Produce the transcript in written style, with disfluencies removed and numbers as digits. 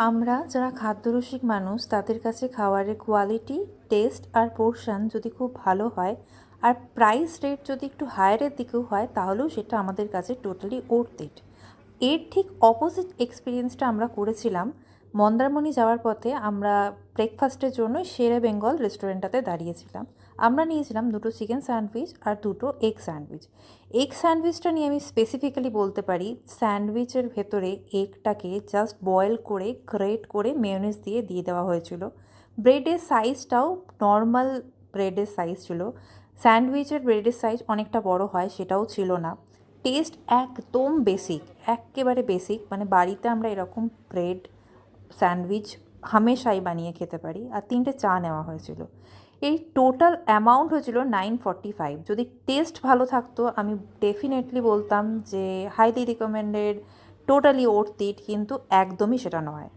আমরা যারা খাদ্যরসিক মানুষ তাদের কাছে খাবারের কোয়ালিটি, টেস্ট আর পোর্শন যদি খুব ভালো হয় আর প্রাইস রেট যদি একটু হায়ারের দিকেও হয় তাহলেও সেটা আমাদের কাছে টোটালি ওর্থ ইট। এর ঠিক অপোজিট এক্সপিরিয়েন্সটা আমরা করেছিলাম মন্দারমণি যাওয়ার পথে। আমরা ব্রেকফাস্টের জন্য শেরে বেঙ্গল রেস্টুরেন্টটাতে দাঁড়িয়েছিলাম। আমরা নিয়েছিলাম দুটো চিকেন স্যান্ডউইচ আর দুটো এগ স্যান্ডউইচ। এগ স্যান্ডউইচটা নিয়ে আমি স্পেসিফিক্যালি বলতে পারি, স্যান্ডউইচের ভেতরে এগটাকে জাস্ট বয়েল করে গ্রেট করে মেয়োনিজ দিয়ে দিয়ে দেওয়া হয়েছিল। ব্রেডের সাইজটাও নর্মাল ব্রেডের সাইজ ছিল। স্যান্ডউইচের ব্রেডের সাইজ অনেকটা বড় হয় সেটাও ছিল না। টেস্ট একদম বেসিক, এক্কেবারে বেসিক, মানে বাড়িতে আমরা এরকম ব্রেড স্যান্ডউইচ হামেশাই বানিয়ে খেতে পারি। আর 3টে চা নেওয়া হয়েছিল। এই টোটাল অ্যামাউন্ট হয়েছিল 945। যদি টেস্ট ভালো থাকতো আমি ডেফিনেটলি বলতাম যে highly recommended, totally worth it, কিন্তু একদমই সেটা নয়।